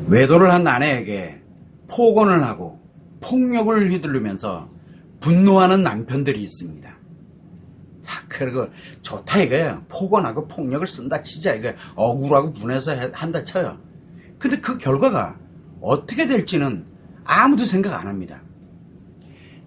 외도를 한 아내에게 폭언을 하고 폭력을 휘두르면서 분노하는 남편들이 있습니다. 자, 그리고 좋다 이거예요. 폭언하고 폭력을 쓴다 치자 이거 억울하고 분해서 한다 쳐요. 근데 그 결과가 어떻게 될지는 아무도 생각 안 합니다.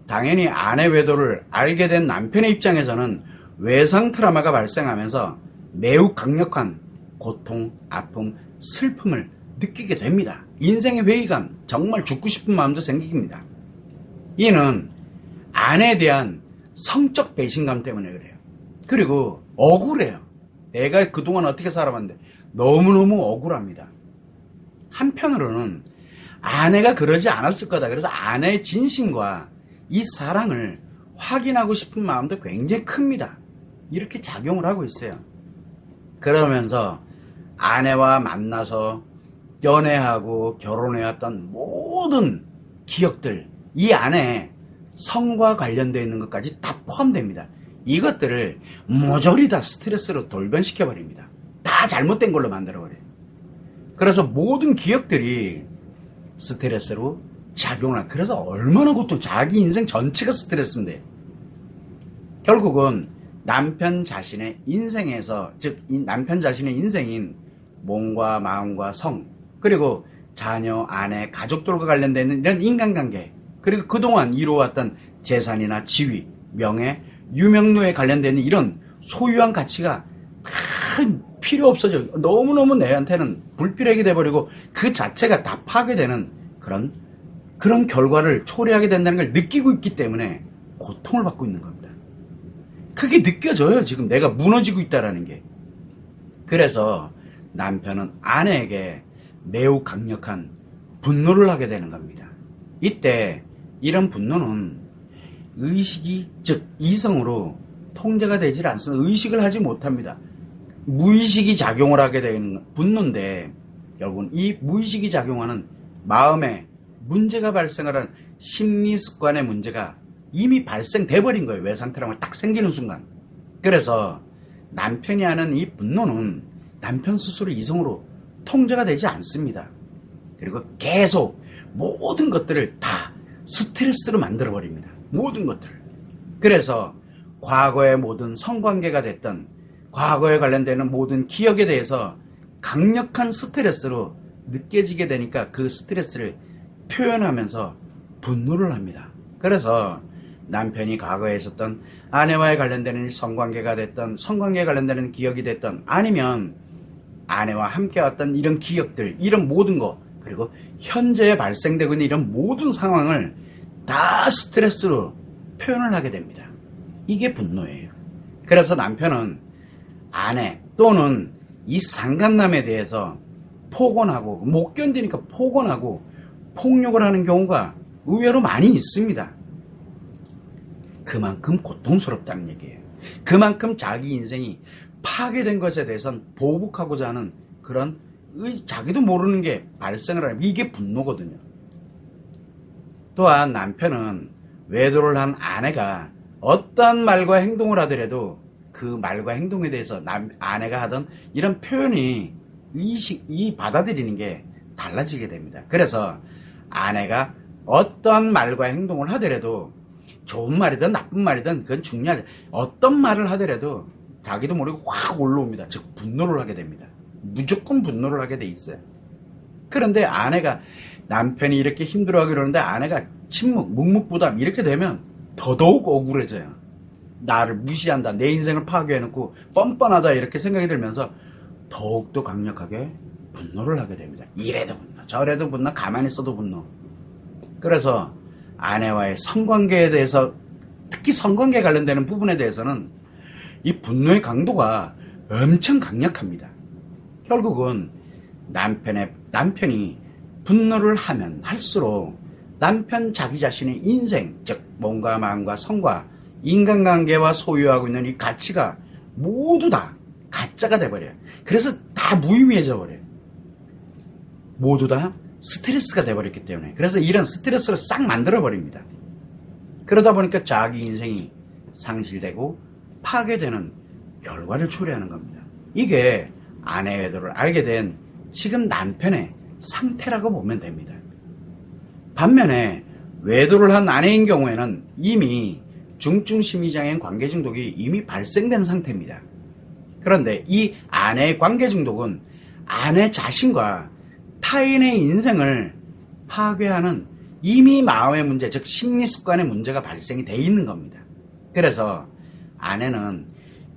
당연히 아내 외도를 알게 된 남편의 입장에서는 외상 트라우마가 발생하면서 매우 강력한 고통, 아픔, 슬픔을 느끼게 됩니다. 인생의 회의감, 정말 죽고 싶은 마음도 생깁니다. 이는 아내에 대한 성적 배신감 때문에 그래요. 그리고 억울해요. 내가 그동안 어떻게 살아봤는데 너무너무 억울합니다. 한편으로는 아내가 그러지 않았을 거다. 그래서 아내의 진심과 이 사랑을 확인하고 싶은 마음도 굉장히 큽니다. 이렇게 작용을 하고 있어요. 그러면서 아내와 만나서 연애하고 결혼해왔던 모든 기억들, 이 안에 성과 관련되어 있는 것까지 다 포함됩니다. 이것들을 모조리 다 스트레스로 돌변시켜버립니다. 다 잘못된 걸로 만들어버려요. 그래서 모든 기억들이 스트레스로 작용을 하고, 그래서 얼마나 고통, 자기 인생 전체가 스트레스인데, 결국은 남편 자신의 인생에서, 즉 남편 자신의 인생인 몸과 마음과 성, 그리고 자녀, 아내, 가족들과 관련되는 이런 인간관계, 그리고 그동안 이루어왔던 재산이나 지위, 명예, 유명로에 관련되는 이런 소유한 가치가 필요 없어져. 너무너무 내한테는 불필요하게 돼버리고 그 자체가 다 파괴되는 그런 결과를 초래하게 된다는 걸 느끼고 있기 때문에 고통을 받고 있는 겁니다. 그게 느껴져요. 지금 내가 무너지고 있다라는 게. 그래서 남편은 아내에게 매우 강력한 분노를 하게 되는 겁니다. 이때 이런 분노는 의식이, 즉 이성으로 통제가 되질 않습니다. 의식을 하지 못합니다. 무의식이 작용을 하게 되는 분노인데, 여러분 이 무의식이 작용하는 마음에 문제가 발생을 하는 심리 습관의 문제가 이미 발생돼 버린 거예요. 외상 트라우마가 딱 생기는 순간. 그래서 남편이 하는 이 분노는 남편 스스로 이성으로 통제가 되지 않습니다. 그리고 계속 모든 것들을 다 스트레스로 만들어 버립니다. 모든 것들을. 그래서 과거의 모든 성관계가 됐던, 과거에 관련되는 모든 기억에 대해서 강력한 스트레스로 느껴지게 되니까 그 스트레스를 표현하면서 분노를 합니다. 그래서 남편이 과거에 있었던 아내와의 관련되는 성관계가 됐던, 성관계에 관련되는 기억이 됐던, 아니면 아내와 함께 왔던 이런 기억들, 이런 모든 것, 그리고 현재에 발생되고 있는 이런 모든 상황을 다 스트레스로 표현을 하게 됩니다. 이게 분노예요. 그래서 남편은 아내 또는 이 상간남에 대해서 폭언하고, 못 견디니까 폭언하고 폭력을 하는 경우가 의외로 많이 있습니다. 그만큼 고통스럽다는 얘기예요. 그만큼 자기 인생이 파괴된 것에 대해서는 보복하고자 하는 그런 자기도 모르는 게 발생을 하는, 이게 분노거든요. 또한 남편은 외도를 한 아내가 어떠한 말과 행동을 하더라도 그 말과 행동에 대해서 아내가 하던 이런 표현이 받아들이는 게 달라지게 됩니다. 그래서 아내가 어떠한 말과 행동을 하더라도, 좋은 말이든 나쁜 말이든 그건 중요하지, 어떤 말을 하더라도 자기도 모르게 확 올라옵니다. 즉 분노를 하게 됩니다. 무조건 분노를 하게 돼 있어요. 그런데 아내가, 남편이 이렇게 힘들어하고 이러는데 아내가 침묵, 묵묵부답 이렇게 되면 더더욱 억울해져요. 나를 무시한다, 내 인생을 파괴해놓고 뻔뻔하다 이렇게 생각이 들면서 더욱더 강력하게 분노를 하게 됩니다. 이래도 분노, 저래도 분노, 가만히 있어도 분노. 그래서 아내와의 성관계에 대해서, 특히 성관계에 관련되는 부분에 대해서는 이 분노의 강도가 엄청 강력합니다. 결국은 남편이 분노를 하면 할수록 남편 자기 자신의 인생, 즉 몸과 마음과 성과 인간관계와 소유하고 있는 이 가치가 모두 다 가짜가 돼버려요. 그래서 다 무의미해져 버려요. 모두 다 스트레스가 돼버렸기 때문에. 그래서 이런 스트레스를 싹 만들어버립니다. 그러다 보니까 자기 인생이 상실되고 파괴되는 결과를 초래하는 겁니다. 이게 아내 외도를 알게 된 지금 남편의 상태라고 보면 됩니다. 반면에 외도를 한 아내인 경우에는 이미 중증심리장애인 관계중독이 이미 발생된 상태입니다. 그런데 이 아내의 관계중독은 아내 자신과 타인의 인생을 파괴하는 이미 마음의 문제, 즉 심리습관의 문제가 발생이 돼 있는 겁니다. 그래서 아내는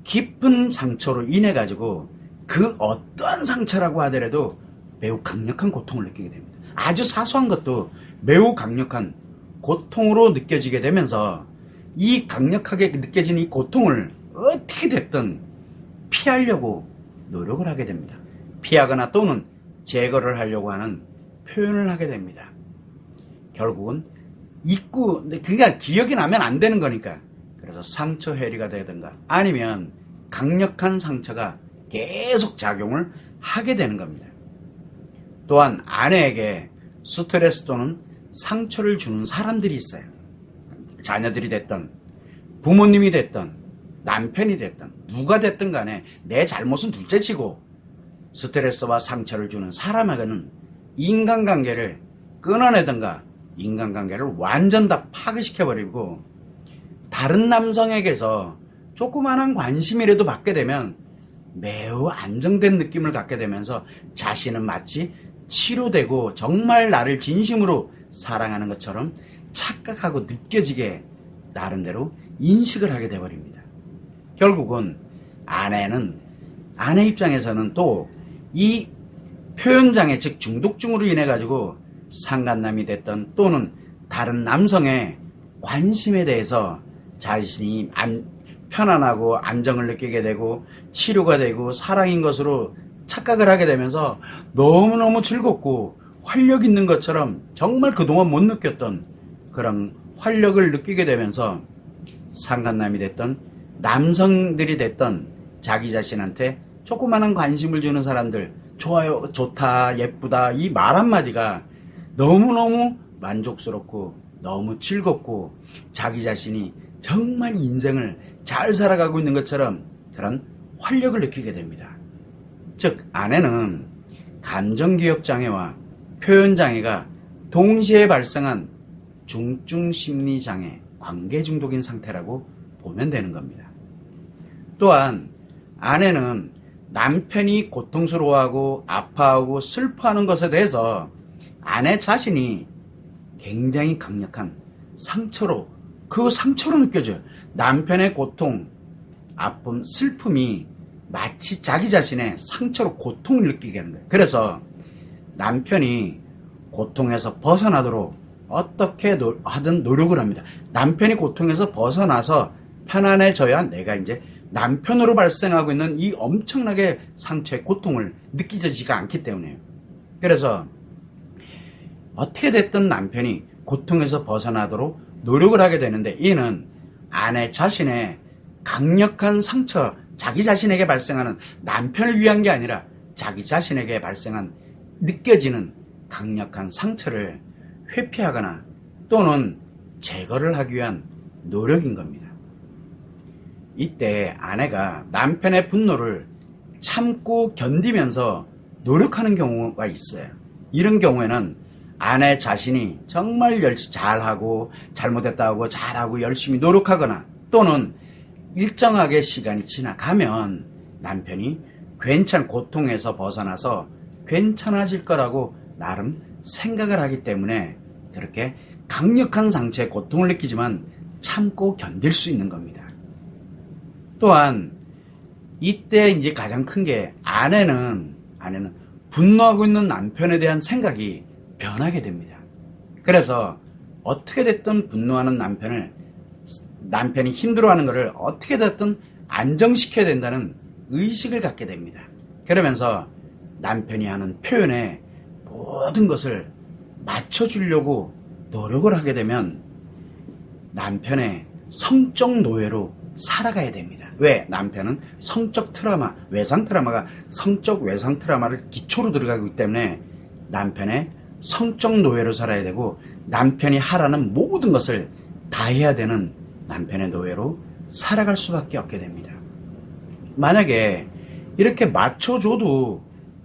깊은 상처로 인해 가지고 그 어떠한 상처라고 하더라도 매우 강력한 고통을 느끼게 됩니다. 아주 사소한 것도 매우 강력한 고통으로 느껴지게 되면서 이 강력하게 느껴지는 이 고통을 어떻게 됐든 피하려고 노력을 하게 됩니다. 피하거나 또는 제거를 하려고 하는 표현을 하게 됩니다. 결국은 그게 기억이 나면 안 되는 거니까. 그래서 상처 회리가 되든가 아니면 강력한 상처가 계속 작용을 하게 되는 겁니다. 또한 아내에게 스트레스 또는 상처를 주는 사람들이 있어요. 자녀들이 됐든 부모님이 됐든 남편이 됐든 누가 됐든 간에 내 잘못은 둘째치고 스트레스와 상처를 주는 사람에게는 인간관계를 끊어내든가 인간관계를 완전 다 파괴시켜버리고 다른 남성에게서 조그마한 관심이라도 받게 되면 매우 안정된 느낌을 갖게 되면서 자신은 마치 치료되고 정말 나를 진심으로 사랑하는 것처럼 착각하고 느껴지게 나름대로 인식을 하게 돼버립니다. 결국은 아내 입장에서는 또 이 표현장애 즉 중독증으로 인해 가지고 상간남이 됐던 또는 다른 남성의 관심에 대해서 자신이 편안하고 안정을 느끼게 되고 치료가 되고 사랑인 것으로 착각을 하게 되면서 너무너무 즐겁고 활력 있는 것처럼 정말 그동안 못 느꼈던 그런 활력을 느끼게 되면서 상간남이 됐던 남성들이 됐던 자기 자신한테 조그마한 관심을 주는 사람들 좋아요, 좋다, 예쁘다 이 말 한마디가 너무너무 만족스럽고 너무 즐겁고 자기 자신이 정말 인생을 잘 살아가고 있는 것처럼 그런 활력을 느끼게 됩니다. 즉 아내는 감정기억장애와 표현장애가 동시에 발생한 중증심리장애, 관계중독인 상태라고 보면 되는 겁니다. 또한 아내는 남편이 고통스러워하고 아파하고 슬퍼하는 것에 대해서 아내 자신이 굉장히 강력한 상처로 느껴져요. 남편의 고통, 아픔, 슬픔이 마치 자기 자신의 상처로 고통을 느끼게 하는 거예요. 그래서 남편이 고통에서 벗어나도록 어떻게 하든 노력을 합니다. 남편이 고통에서 벗어나서 편안해져야 내가 이제 남편으로 발생하고 있는 이 엄청나게 상처의 고통을 느끼지가 않기 때문에요. 그래서 어떻게 됐든 남편이 고통에서 벗어나도록 노력을 하게 되는데 이는 아내 자신의 강력한 상처, 자기 자신에게 발생하는 남편을 위한 게 아니라 자기 자신에게 발생한 느껴지는 강력한 상처를 회피하거나 또는 제거를 하기 위한 노력인 겁니다. 이때 아내가 남편의 분노를 참고 견디면서 노력하는 경우가 있어요. 이런 경우에는 아내 자신이 정말 열심히 잘하고 잘못했다고 잘하고 열심히 노력하거나 또는 일정하게 시간이 지나가면 남편이 고통에서 벗어나서 괜찮아질 거라고 나름 생각을 하기 때문에 그렇게 강력한 상처의 고통을 느끼지만 참고 견딜 수 있는 겁니다. 또한 이때 이제 가장 큰 게 아내는 분노하고 있는 남편에 대한 생각이 변하게 됩니다. 그래서 어떻게 됐든 분노하는 남편이 힘들어하는 것을 어떻게 됐든 안정시켜야 된다는 의식을 갖게 됩니다. 그러면서 남편이 하는 표현에 모든 것을 맞춰주려고 노력을 하게 되면 남편의 성적 노예로 살아가야 됩니다. 왜? 남편은 성적 트라우마, 외상 트라우마가 성적 외상 트라우마를 기초로 들어가기 때문에 남편의 성적 노예로 살아야 되고 남편이 하라는 모든 것을 다 해야 되는 남편의 노예로 살아갈 수밖에 없게 됩니다. 만약에 이렇게 맞춰줘도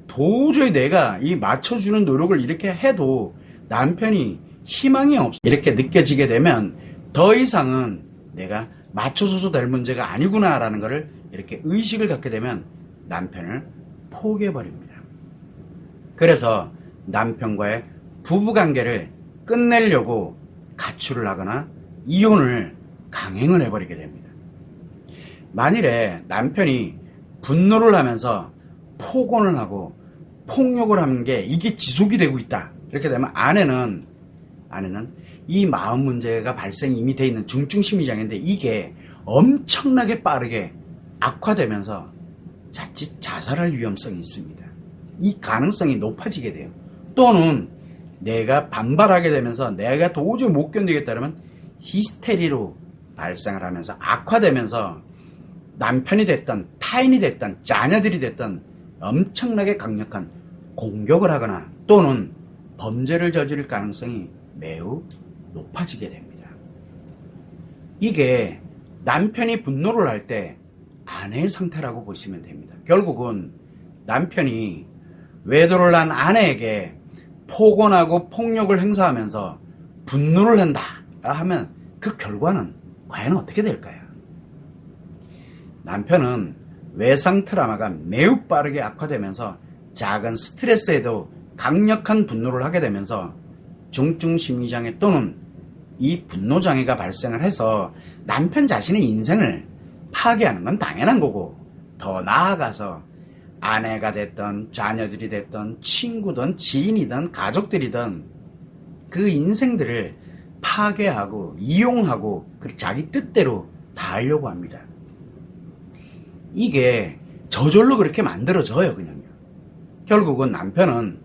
도저히 내가 이 맞춰주는 노력을 이렇게 해도 남편이 희망이 없어 이렇게 느껴지게 되면 더 이상은 내가 맞춰줘서 될 문제가 아니구나라는 것을 이렇게 의식을 갖게 되면 남편을 포기해버립니다. 그래서 남편과의 부부관계를 끝내려고 가출을 하거나 이혼을 강행을 해버리게 됩니다. 만일에 남편이 분노를 하면서 폭언을 하고 폭력을 하는 게 이게 지속이 되고 있다. 이렇게 되면 아내는 이 마음 문제가 발생이 이미 돼 있는 중증심리장애인데 이게 엄청나게 빠르게 악화되면서 자칫 자살할 위험성이 있습니다. 이 가능성이 높아지게 돼요. 또는 내가 반발하게 되면서 내가 도저히 못 견디겠다 그러면 히스테리로 발생을 하면서 악화되면서 남편이 됐던 타인이 됐던 자녀들이 됐던 엄청나게 강력한 공격을 하거나 또는 범죄를 저지를 가능성이 매우 높아지게 됩니다. 이게 남편이 분노를 할 때 아내의 상태라고 보시면 됩니다. 결국은 남편이 외도를 한 아내에게 폭언하고 폭력을 행사하면서 분노를 한다 하면 그 결과는 과연 어떻게 될까요? 남편은 외상 트라우마가 매우 빠르게 악화되면서 작은 스트레스에도 강력한 분노를 하게 되면서 중증심리장애 또는 이 분노장애가 발생을 해서 남편 자신의 인생을 파괴하는 건 당연한 거고 더 나아가서 아내가 됐던 자녀들이 됐던 친구든 지인이든 가족들이든 그 인생들을 파괴하고 이용하고 자기 뜻대로 다 하려고 합니다. 이게 저절로 그렇게 만들어져요. 그냥요. 결국은 남편은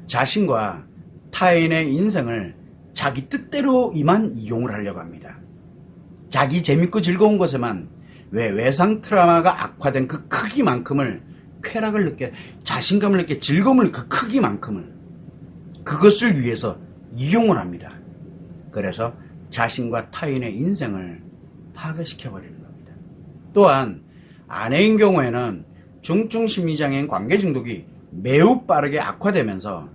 자신과 타인의 인생을 자기 뜻대로 이만 이용을 하려고 합니다. 자기 재밌고 즐거운 것에만 왜 외상 트라우마가 악화된 그 크기만큼을 쾌락을 느껴 자신감을 느껴 즐거움을 그 크기만큼을 그것을 위해서 이용을 합니다. 그래서 자신과 타인의 인생을 파괴시켜버리는 겁니다. 또한 아내인 경우에는 중증심리장애인 관계중독이 매우 빠르게 악화되면서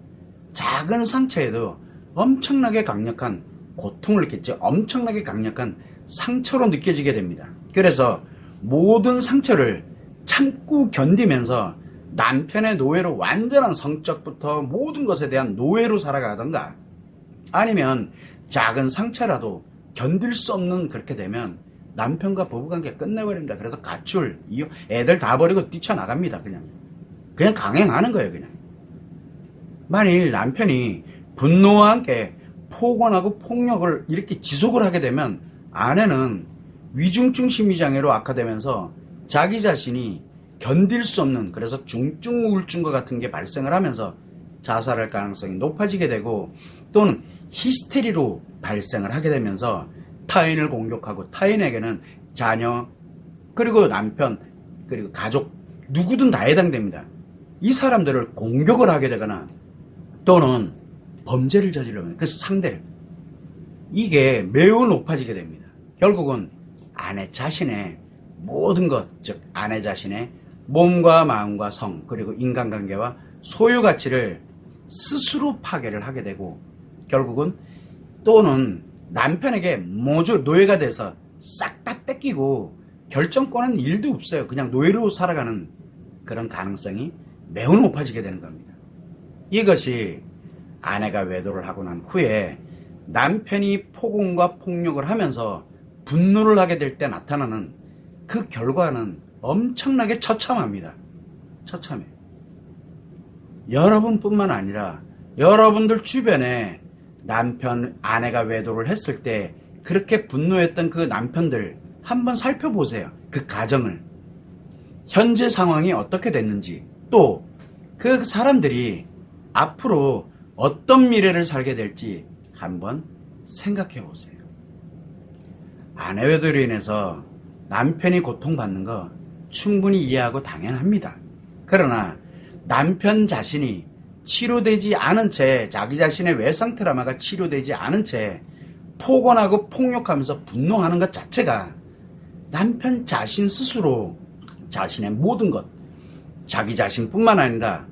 작은 상처에도 엄청나게 강력한 고통을 느끼지 엄청나게 강력한 상처로 느껴지게 됩니다. 그래서 모든 상처를 참고 견디면서 남편의 노예로 완전한 성적부터 모든 것에 대한 노예로 살아가던가 아니면 작은 상처라도 견딜 수 없는 그렇게 되면 남편과 부부관계 끝내버립니다. 그래서 가출, 이혼, 애들 다 버리고 뛰쳐나갑니다. 그냥 강행하는 거예요. 그냥 만일 남편이 분노와 함께 폭언하고 폭력을 이렇게 지속을 하게 되면 아내는 위중증 심리장애로 악화되면서 자기 자신이 견딜 수 없는 그래서 중증 우울증과 같은 게 발생을 하면서 자살할 가능성이 높아지게 되고 또는 히스테리로 발생을 하게 되면서 타인을 공격하고 타인에게는 자녀 그리고 남편 그리고 가족 누구든 다 해당됩니다. 이 사람들을 공격을 하게 되거나 또는 범죄를 저지르면 그 상대를 이게 매우 높아지게 됩니다. 결국은 아내 자신의 모든 것, 즉 아내 자신의 몸과 마음과 성 그리고 인간관계와 소유가치를 스스로 파괴를 하게 되고 결국은 또는 남편에게 모두 노예가 돼서 싹 다 뺏기고 결정권은 일도 없어요. 그냥 노예로 살아가는 그런 가능성이 매우 높아지게 되는 겁니다. 이것이 아내가 외도를 하고 난 후에 남편이 폭언과 폭력을 하면서 분노를 하게 될 때 나타나는 그 결과는 엄청나게 처참합니다. 처참해. 여러분뿐만 아니라 여러분들 주변에 남편, 아내가 외도를 했을 때 그렇게 분노했던 그 남편들 한번 살펴보세요. 그 가정을. 현재 상황이 어떻게 됐는지 또 그 사람들이 앞으로 어떤 미래를 살게 될지 한번 생각해 보세요. 아내 외도로 인해서 남편이 고통받는 거 충분히 이해하고 당연합니다. 그러나 남편 자신이 치료되지 않은 채 자기 자신의 외상 트라우마가 치료되지 않은 채 폭언하고 폭력하면서 분노하는 것 자체가 남편 자신 스스로 자신의 모든 것 자기 자신뿐만 아니라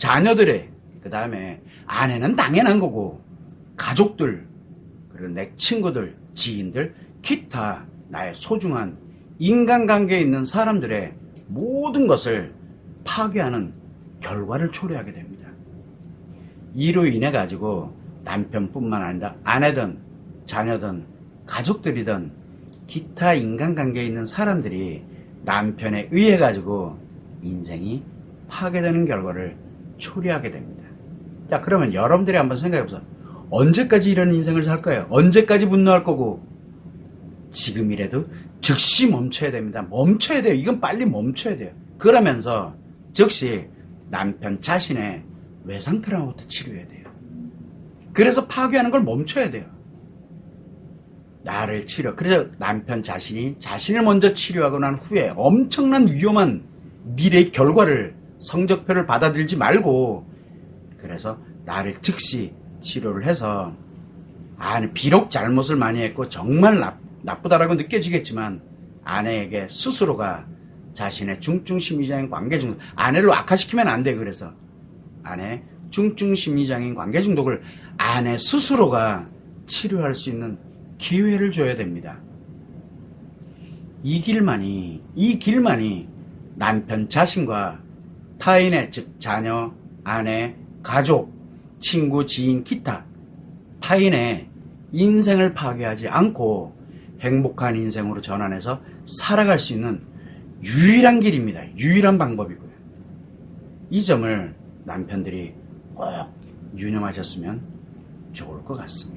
자녀들의, 그 다음에 아내는 당연한 거고, 가족들, 그리고 내 친구들, 지인들, 기타 나의 소중한 인간관계에 있는 사람들의 모든 것을 파괴하는 결과를 초래하게 됩니다. 이로 인해 가지고 남편뿐만 아니라 아내든 자녀든 가족들이든 기타 인간관계에 있는 사람들이 남편에 의해 가지고 인생이 파괴되는 결과를 초래하게 됩니다. 자, 그러면 여러분들이 한번 생각해 보세요. 언제까지 이런 인생을 살 거예요? 언제까지 분노할 거고? 지금이라도 즉시 멈춰야 됩니다. 멈춰야 돼요. 이건 빨리 멈춰야 돼요. 그러면서 즉시 남편 자신의 외상 트라우마부터 치료해야 돼요. 그래서 파괴하는 걸 멈춰야 돼요. 나를 치료. 그래서 남편 자신이 자신을 먼저 치료하고 난 후에 엄청난 위험한 미래의 결과를, 성적표를 받아들이지 말고, 그래서 나를 즉시 치료를 해서, 비록 잘못을 많이 했고 정말 나쁘다라고 느껴지겠지만 아내에게 스스로가 자신의 중증심리장애인 관계중독, 아내를 악화시키면 안 돼. 그래서 아내 중증심리장애인 관계중독을 아내 스스로가 치료할 수 있는 기회를 줘야 됩니다. 이 길만이 남편 자신과 타인의, 즉 자녀, 아내, 가족, 친구, 지인, 기타 타인의 인생을 파괴하지 않고 행복한 인생으로 전환해서 살아갈 수 있는 유일한 길입니다. 유일한 방법이고요. 이 점을 남편들이 꼭 유념하셨으면 좋을 것 같습니다.